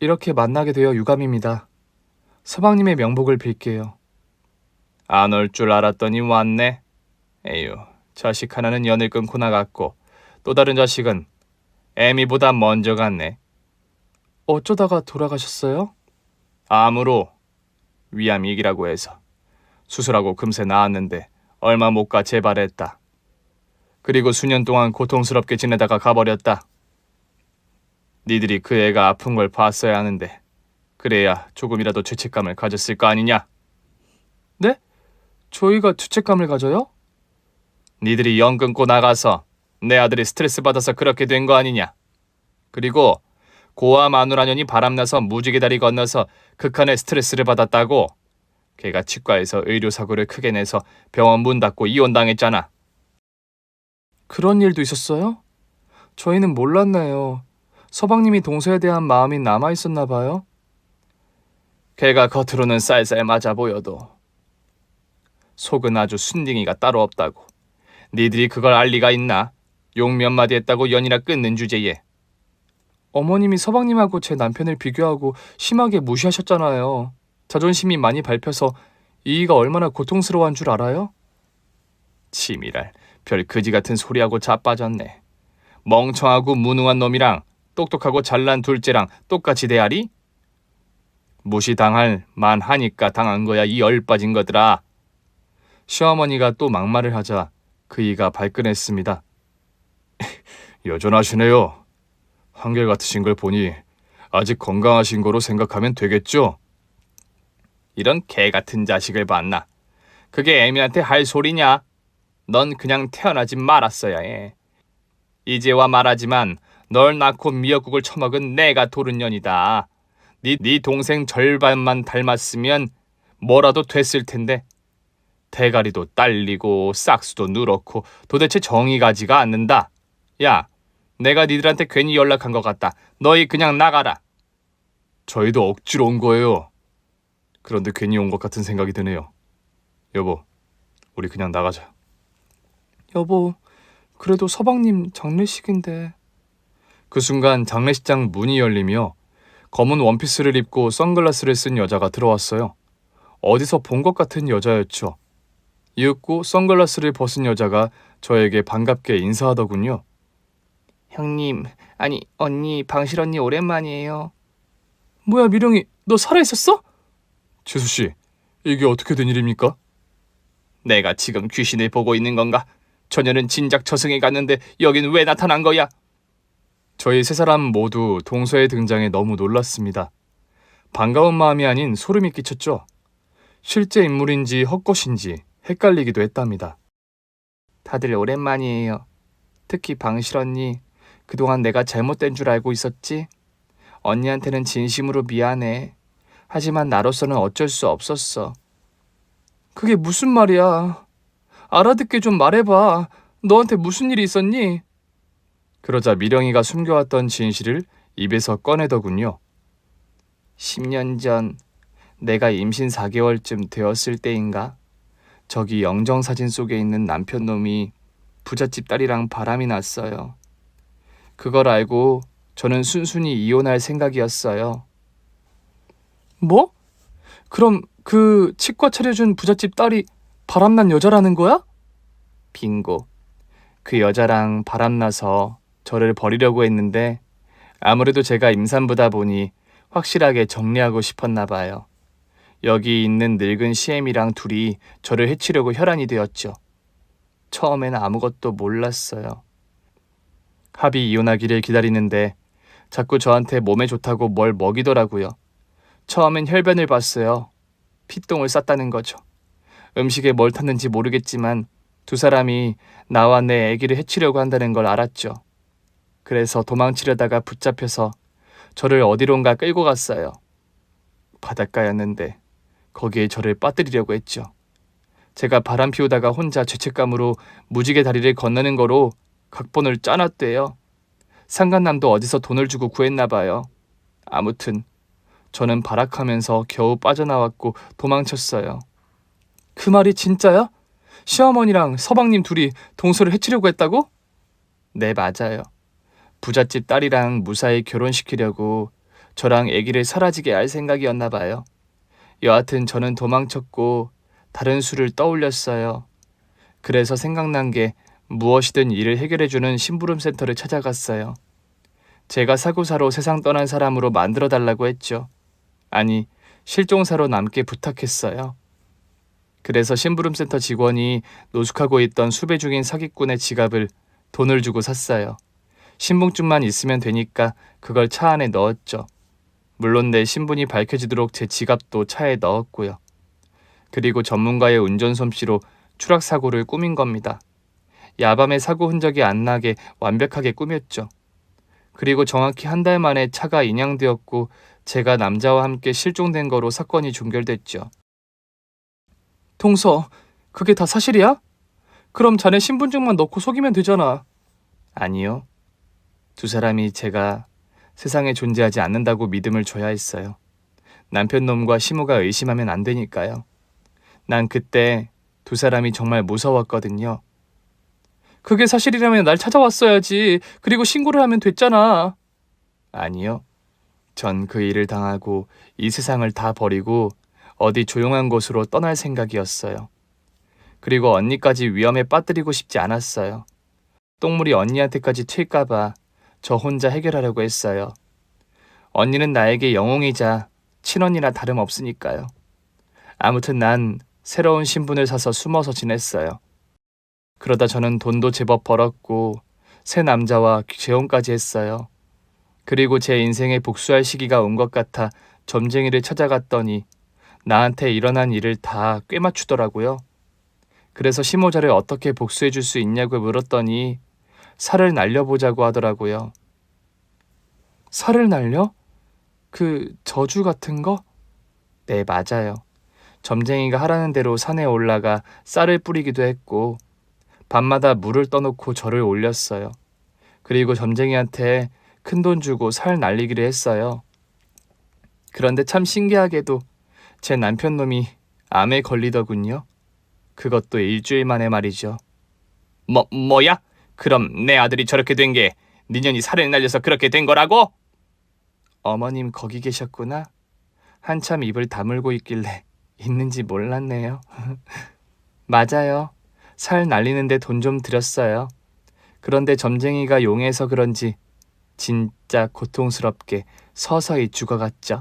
이렇게 만나게 되어 유감입니다. 서방님의 명복을 빌게요. 안 올 줄 알았더니 왔네. 에휴, 자식 하나는 연을 끊고 나갔고 또 다른 자식은 애미보다 먼저 갔네. 어쩌다가 돌아가셨어요? 암으로 위암이기라고 해서 수술하고 금세 나았는데 얼마 못 가 재발했다. 그리고 수년 동안 고통스럽게 지내다가 가버렸다. 니들이 그 애가 아픈 걸 봤어야 하는데 그래야 조금이라도 죄책감을 가졌을 거 아니냐? 네? 저희가 죄책감을 가져요? 니들이 연 끊고 나가서 내 아들이 스트레스 받아서 그렇게 된 거 아니냐? 그리고 고아 마누라년이 바람나서 무지개 다리 건너서 극한의 스트레스를 받았다고. 걔가 치과에서 의료사고를 크게 내서 병원 문 닫고 이혼당했잖아. 그런 일도 있었어요? 저희는 몰랐네요. 서방님이 동서에 대한 마음이 남아있었나 봐요. 걔가 겉으로는 쌀쌀 맞아 보여도 속은 아주 순딩이가 따로 없다고. 니들이 그걸 알 리가 있나? 욕 몇 마디 했다고 연이나 끊는 주제에. 어머님이 서방님하고 제 남편을 비교하고 심하게 무시하셨잖아요. 자존심이 많이 밟혀서 이이가 얼마나 고통스러워한 줄 알아요? 치밀할 별 그지 같은 소리하고 자빠졌네. 멍청하고 무능한 놈이랑 똑똑하고 잘난 둘째랑 똑같이 대하리? 무시당할 만하니까 당한 거야 이 열빠진 것들아. 시어머니가 또 막말을 하자 그이가 발끈했습니다. 여전하시네요. 한결같으신 걸 보니 아직 건강하신 거로 생각하면 되겠죠? 이런 개 같은 자식을 봤나? 그게 애미한테 할 소리냐? 넌 그냥 태어나지 말았어야 해. 이제와 말하지만 널 낳고 미역국을 처먹은 내가 도른년이다. 네 동생 절반만 닮았으면 뭐라도 됐을 텐데. 대가리도 딸리고 싹수도 누렇고 도대체 정이 가지가 않는다. 야, 내가 니들한테 괜히 연락한 것 같다. 너희 그냥 나가라. 저희도 억지로 온 거예요. 그런데 괜히 온 것 같은 생각이 드네요. 여보, 우리 그냥 나가자. 여보, 그래도 서방님 장례식인데. 그 순간 장례식장 문이 열리며 검은 원피스를 입고 선글라스를 쓴 여자가 들어왔어요. 어디서 본 것 같은 여자였죠. 이윽고 선글라스를 벗은 여자가 저에게 반갑게 인사하더군요. 형님, 아니 언니, 방실 언니 오랜만이에요. 뭐야, 미령이, 너 살아있었어? 재수씨, 이게 어떻게 된 일입니까? 내가 지금 귀신을 보고 있는 건가? 저녀는 진작 저승에 갔는데 여긴 왜 나타난 거야? 저희 세 사람 모두 동서의 등장에 너무 놀랐습니다. 반가운 마음이 아닌 소름이 끼쳤죠. 실제 인물인지 헛것인지 헷갈리기도 했답니다. 다들 오랜만이에요. 특히 방실 언니, 그동안 내가 잘못된 줄 알고 있었지? 언니한테는 진심으로 미안해. 하지만 나로서는 어쩔 수 없었어. 그게 무슨 말이야? 알아듣게 좀 말해봐. 너한테 무슨 일이 있었니? 그러자 미령이가 숨겨왔던 진실을 입에서 꺼내더군요. 10년 전 내가 임신 4개월쯤 되었을 때인가? 저기 영정사진 속에 있는 남편 놈이 부잣집 딸이랑 바람이 났어요. 그걸 알고 저는 순순히 이혼할 생각이었어요. 뭐? 그럼 그 치과 차려준 부잣집 딸이 바람난 여자라는 거야? 빙고. 그 여자랑 바람나서 저를 버리려고 했는데 아무래도 제가 임산부다 보니 확실하게 정리하고 싶었나 봐요. 여기 있는 늙은 시엠이랑 둘이 저를 해치려고 혈안이 되었죠. 처음에는 아무것도 몰랐어요. 합의 이혼하기를 기다리는데 자꾸 저한테 몸에 좋다고 뭘 먹이더라고요. 처음엔 혈변을 봤어요. 피똥을 쌌다는 거죠. 음식에 뭘 탔는지 모르겠지만 두 사람이 나와 내 아기를 해치려고 한다는 걸 알았죠. 그래서 도망치려다가 붙잡혀서 저를 어디론가 끌고 갔어요. 바닷가였는데 거기에 저를 빠뜨리려고 했죠. 제가 바람 피우다가 혼자 죄책감으로 무지개 다리를 건너는 거로 각본을 짜놨대요. 상간남도 어디서 돈을 주고 구했나 봐요. 아무튼 저는 발악하면서 겨우 빠져나왔고 도망쳤어요. 그 말이 진짜야? 시어머니랑 서방님 둘이 동서를 해치려고 했다고? 네, 맞아요. 부잣집 딸이랑 무사히 결혼시키려고 저랑 아기를 사라지게 할 생각이었나 봐요. 여하튼 저는 도망쳤고 다른 수를 떠올렸어요. 그래서 생각난 게 무엇이든 일을 해결해주는 심부름센터를 찾아갔어요. 제가 사고사로 세상 떠난 사람으로 만들어달라고 했죠. 아니, 실종사로 남게 부탁했어요. 그래서 심부름센터 직원이 노숙하고 있던 수배 중인 사기꾼의 지갑을 돈을 주고 샀어요. 신분증만 있으면 되니까 그걸 차 안에 넣었죠. 물론 내 신분이 밝혀지도록 제 지갑도 차에 넣었고요. 그리고 전문가의 운전 솜씨로 추락 사고를 꾸민 겁니다. 야밤에 사고 흔적이 안 나게 완벽하게 꾸몄죠. 그리고 정확히 한 달 만에 차가 인양되었고 제가 남자와 함께 실종된 거로 사건이 종결됐죠. 동서, 그게 다 사실이야? 그럼 자네 신분증만 넣고 속이면 되잖아. 아니요. 두 사람이 제가 세상에 존재하지 않는다고 믿음을 줘야 했어요. 남편 놈과 시모가 의심하면 안 되니까요. 난 그때 두 사람이 정말 무서웠거든요. 그게 사실이라면 날 찾아왔어야지. 그리고 신고를 하면 됐잖아. 아니요. 전 그 일을 당하고 이 세상을 다 버리고 어디 조용한 곳으로 떠날 생각이었어요. 그리고 언니까지 위험에 빠뜨리고 싶지 않았어요. 똥물이 언니한테까지 튈까봐 저 혼자 해결하려고 했어요. 언니는 나에게 영웅이자 친언니나 다름없으니까요. 아무튼 난 새로운 신분을 사서 숨어서 지냈어요. 그러다 저는 돈도 제법 벌었고 새 남자와 재혼까지 했어요. 그리고 제 인생에 복수할 시기가 온 것 같아 점쟁이를 찾아갔더니 나한테 일어난 일을 다 꿰맞추더라고요. 그래서 시모자를 어떻게 복수해 줄 수 있냐고 물었더니 살을 날려보자고 하더라고요. 살을 날려? 그 저주 같은 거? 네, 맞아요. 점쟁이가 하라는 대로 산에 올라가 쌀을 뿌리기도 했고 밤마다 물을 떠놓고 절을 올렸어요. 그리고 점쟁이한테 큰돈 주고 살 날리기를 했어요. 그런데 참 신기하게도 제 남편 놈이 암에 걸리더군요. 그것도 일주일 만에 말이죠. 뭐야? 그럼 내 아들이 저렇게 된 게 니년이 살을 날려서 그렇게 된 거라고? 어머님 거기 계셨구나. 한참 입을 다물고 있길래 있는지 몰랐네요. 맞아요. 살 날리는데 돈 좀 들였어요. 그런데 점쟁이가 용해서 그런지 진짜 고통스럽게 서서히 죽어갔죠.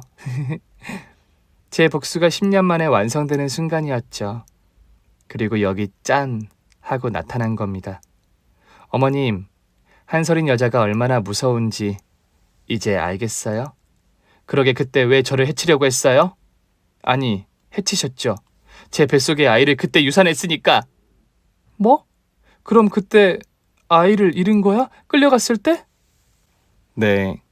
제 복수가 10년 만에 완성되는 순간이었죠. 그리고 여기 짠 하고 나타난 겁니다. 어머님, 한솔인 여자가 얼마나 무서운지 이제 알겠어요? 그러게 그때 왜 저를 해치려고 했어요? 아니, 해치셨죠. 제 뱃속에 아이를 그때 유산했으니까. 뭐? 그럼 그때 아이를 잃은 거야? 끌려갔을 때? 네.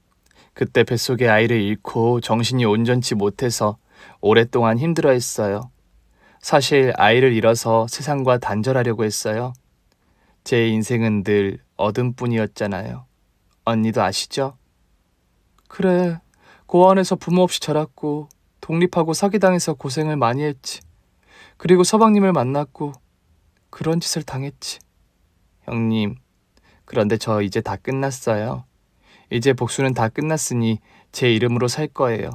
그때 뱃속에 아이를 잃고 정신이 온전치 못해서 오랫동안 힘들어했어요. 사실 아이를 잃어서 세상과 단절하려고 했어요. 제 인생은 늘 어둠뿐이었잖아요. 언니도 아시죠? 그래. 고아원에서 부모 없이 자랐고 독립하고 사기당해서 고생을 많이 했지. 그리고 서방님을 만났고 그런 짓을 당했지. 형님, 그런데 저 이제 다 끝났어요. 이제 복수는 다 끝났으니 제 이름으로 살 거예요.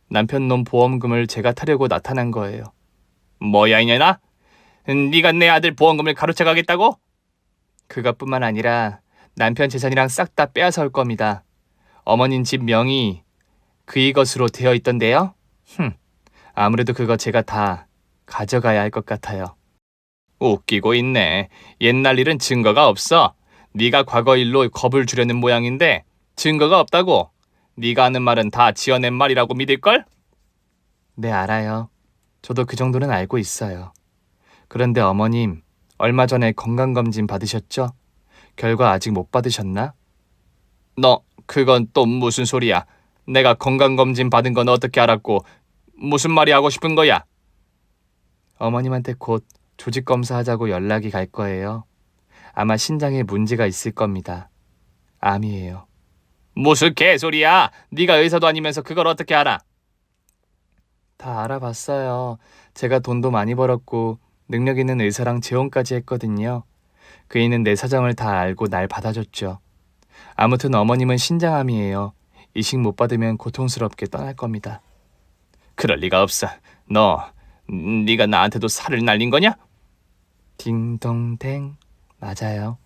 남편 놈 보험금을 제가 타려고 나타난 거예요. 뭐야 이년아? 네가 내 아들 보험금을 가로채 가겠다고? 그것뿐만 아니라 남편 재산이랑 싹 다 빼앗아 올 겁니다. 어머님 집 명의 그이 것으로 되어 있던데요? 아무래도 그거 제가 다 가져가야 할 것 같아요. 웃기고 있네. 옛날 일은 증거가 없어. 네가 과거 일로 겁을 주려는 모양인데 증거가 없다고. 네가 하는 말은 다 지어낸 말이라고 믿을걸? 네, 알아요. 저도 그 정도는 알고 있어요. 그런데 어머님, 얼마 전에 건강검진 받으셨죠? 결과 아직 못 받으셨나? 너, 그건 또 무슨 소리야? 내가 건강검진 받은 건 어떻게 알았고 무슨 말이 하고 싶은 거야? 어머님한테 곧 조직검사 하자고 연락이 갈 거예요. 아마 신장에 문제가 있을 겁니다. 암이에요. 무슨 개소리야? 네가 의사도 아니면서 그걸 어떻게 알아? 다 알아봤어요. 제가 돈도 많이 벌었고 능력 있는 의사랑 재혼까지 했거든요. 그이는 내 사정을 다 알고 날 받아줬죠. 아무튼 어머님은 신장암이에요. 이식 못 받으면 고통스럽게 떠날 겁니다. 그럴 리가 없어. 네가 나한테도 살을 날린 거냐? 딩동댕. 맞아요.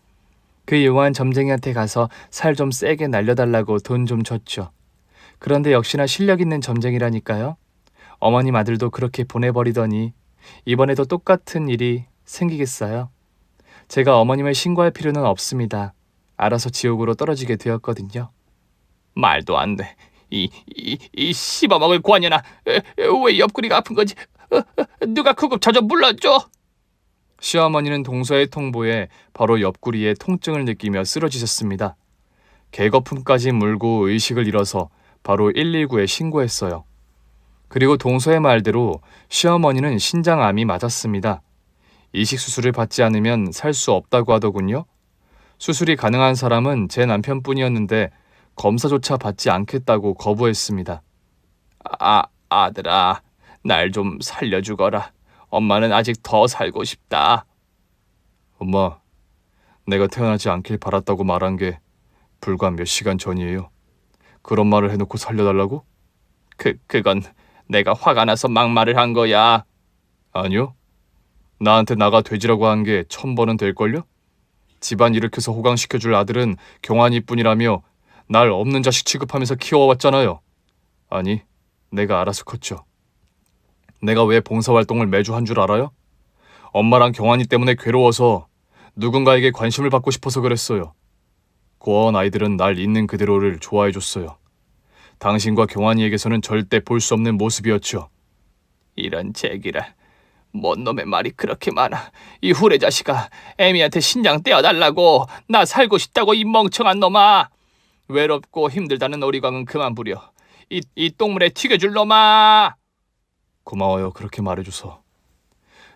그 용한 점쟁이한테 가서 살 좀 세게 날려달라고 돈 좀 줬죠. 그런데 역시나 실력 있는 점쟁이라니까요. 어머님 아들도 그렇게 보내버리더니 이번에도 똑같은 일이 생기겠어요. 제가 어머님을 신고할 필요는 없습니다. 알아서 지옥으로 떨어지게 되었거든요. 말도 안 돼. 이 씹어먹을 관연아. 왜 옆구리가 아픈 거지? 누가 구급차 좀 불러줘. 시어머니는 동서의 통보에 바로 옆구리에 통증을 느끼며 쓰러지셨습니다. 개거품까지 물고 의식을 잃어서 바로 119에 신고했어요. 그리고 동서의 말대로 시어머니는 신장암이 맞았습니다. 이식 수술을 받지 않으면 살 수 없다고 하더군요. 수술이 가능한 사람은 제 남편뿐이었는데 검사조차 받지 않겠다고 거부했습니다. 아들아, 날 좀 살려주거라. 엄마는 아직 더 살고 싶다. 엄마, 내가 태어나지 않길 바랐다고 말한 게 불과 몇 시간 전이에요. 그런 말을 해놓고 살려달라고? 그건 내가 화가 나서 막말을 한 거야. 아니요. 나한테 나가 돼지라고 한 게 1000번은 될걸요? 집안 일으켜서 호강시켜줄 아들은 경환이뿐이라며 날 없는 자식 취급하면서 키워왔잖아요. 아니, 내가 알아서 컸죠. 내가 왜 봉사활동을 매주 한 줄 알아요? 엄마랑 경환이 때문에 괴로워서 누군가에게 관심을 받고 싶어서 그랬어요. 고아원 아이들은 날 있는 그대로를 좋아해줬어요. 당신과 경환이에게서는 절대 볼 수 없는 모습이었죠. 이런 제기라. 뭔 놈의 말이 그렇게 많아. 이 후레 자식아, 애미한테 신장 떼어달라고. 나 살고 싶다고 이 멍청한 놈아. 외롭고 힘들다는 어리광은 그만 부려. 이 똥물에 튀겨줄 놈아. 고마워요, 그렇게 말해줘서.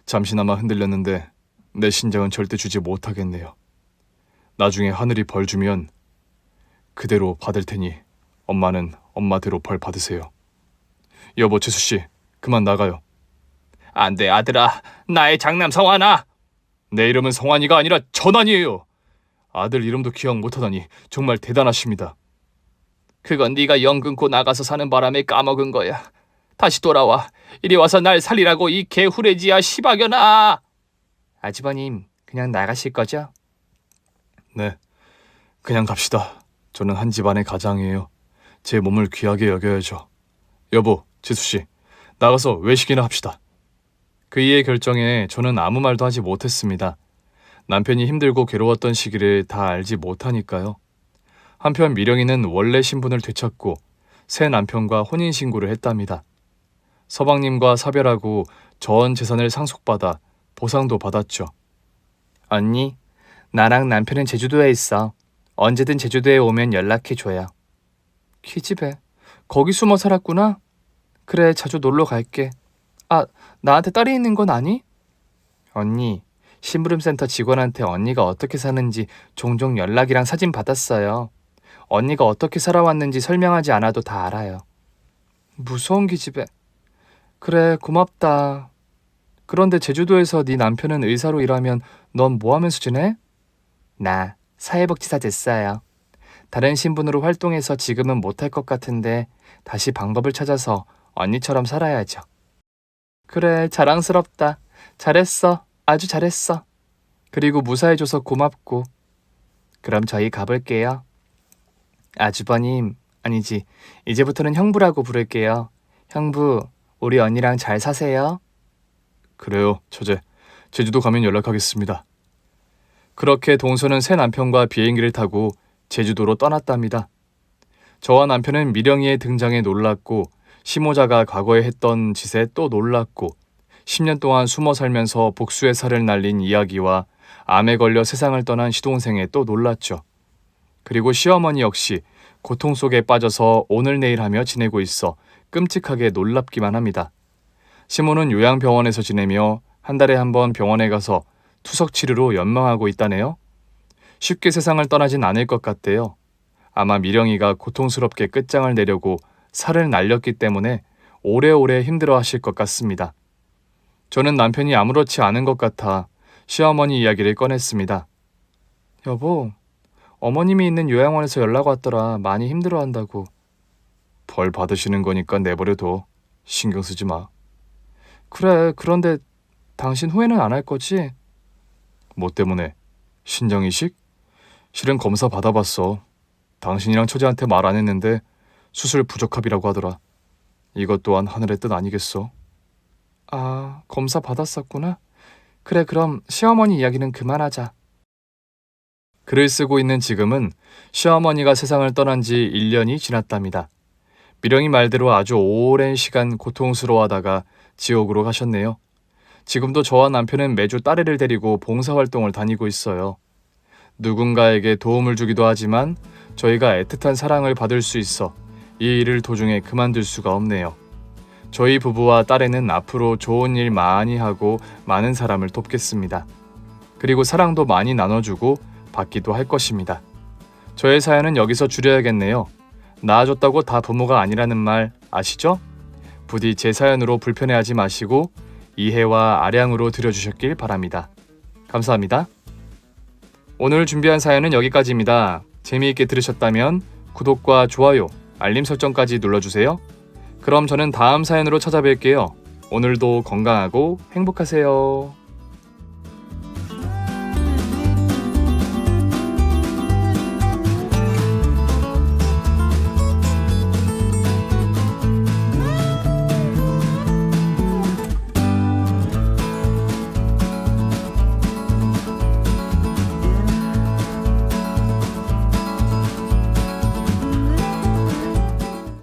잠시나마 흔들렸는데 내 신장은 절대 주지 못하겠네요. 나중에 하늘이 벌 주면 그대로 받을 테니 엄마는 엄마대로 벌 받으세요. 여보, 재수씨, 그만 나가요. 안 돼, 아들아. 나의 장남 성환아. 내 이름은 성환이가 아니라 전환이에요. 아들 이름도 기억 못하다니 정말 대단하십니다. 그건 네가 영 끊고 나가서 사는 바람에 까먹은 거야. 다시 돌아와. 이리 와서 날 살리라고, 이 개후레지야 시박연아. 아주버님, 그냥 나가실 거죠? 네, 그냥 갑시다. 저는 한 집안의 가장이에요. 제 몸을 귀하게 여겨야죠. 여보, 지수씨, 나가서 외식이나 합시다. 그이의 결정에 저는 아무 말도 하지 못했습니다. 남편이 힘들고 괴로웠던 시기를 다 알지 못하니까요. 한편 미령이는 원래 신분을 되찾고 새 남편과 혼인신고를 했답니다. 서방님과 사별하고 전 재산을 상속받아 보상도 받았죠. 언니, 나랑 남편은 제주도에 있어. 언제든 제주도에 오면 연락해줘요. 기집애, 거기 숨어 살았구나? 그래, 자주 놀러 갈게. 아, 나한테 딸이 있는 건 아니? 언니, 심부름센터 직원한테 언니가 어떻게 사는지 종종 연락이랑 사진 받았어요. 언니가 어떻게 살아왔는지 설명하지 않아도 다 알아요. 무서운 기집애. 그래, 고맙다. 그런데 제주도에서 네 남편은 의사로 일하면 넌 뭐 하면서 지내? 나 사회복지사 됐어요. 다른 신분으로 활동해서 지금은 못할 것 같은데 다시 방법을 찾아서 언니처럼 살아야죠. 그래, 자랑스럽다. 잘했어. 아주 잘했어. 그리고 무사해줘서 고맙고. 그럼 저희 가볼게요. 아주버님, 아니지, 이제부터는 형부라고 부를게요. 형부, 우리 언니랑 잘 사세요. 그래요, 처제. 제주도 가면 연락하겠습니다. 그렇게 동서는 새 남편과 비행기를 타고 제주도로 떠났답니다. 저와 남편은 미령이의 등장에 놀랐고 시모자가 과거에 했던 짓에 또 놀랐고 10년 동안 숨어 살면서 복수의 살을 날린 이야기와 암에 걸려 세상을 떠난 시동생에 또 놀랐죠. 그리고 시어머니 역시 고통 속에 빠져서 오늘 내일 하며 지내고 있어 끔찍하게 놀랍기만 합니다. 시모는 요양병원에서 지내며 한 달에 한 번 병원에 가서 투석 치료로 연망하고 있다네요. 쉽게 세상을 떠나진 않을 것 같대요. 아마 미령이가 고통스럽게 끝장을 내려고 살을 날렸기 때문에 오래오래 힘들어하실 것 같습니다. 저는 남편이 아무렇지 않은 것 같아 시어머니 이야기를 꺼냈습니다. 여보, 어머님이 있는 요양원에서 연락 왔더라. 많이 힘들어한다고. 벌 받으시는 거니까 내버려둬. 신경 쓰지 마. 그래, 그런데 당신 후회는 안 할 거지? 뭐 때문에? 신장이식? 실은 검사 받아봤어. 당신이랑 처제한테 말 안 했는데 수술 부적합이라고 하더라. 이것 또한 하늘의 뜻 아니겠어? 아, 검사 받았었구나. 그래, 그럼 시어머니 이야기는 그만하자. 글을 쓰고 있는 지금은 시어머니가 세상을 떠난 지 1년이 지났답니다. 미령이 말대로 아주 오랜 시간 고통스러워하다가 지옥으로 가셨네요. 지금도 저와 남편은 매주 딸애를 데리고 봉사활동을 다니고 있어요. 누군가에게 도움을 주기도 하지만 저희가 애틋한 사랑을 받을 수 있어 이 일을 도중에 그만둘 수가 없네요. 저희 부부와 딸애는 앞으로 좋은 일 많이 하고 많은 사람을 돕겠습니다. 그리고 사랑도 많이 나눠주고 받기도 할 것입니다. 저의 사연은 여기서 줄여야겠네요. 낳아줬다고 다 부모가 아니라는 말 아시죠? 부디 제 사연으로 불편해하지 마시고 이해와 아량으로 들여주셨길 바랍니다. 감사합니다. 오늘 준비한 사연은 여기까지입니다. 재미있게 들으셨다면 구독과 좋아요, 알림 설정까지 눌러주세요. 그럼 저는 다음 사연으로 찾아뵐게요. 오늘도 건강하고 행복하세요.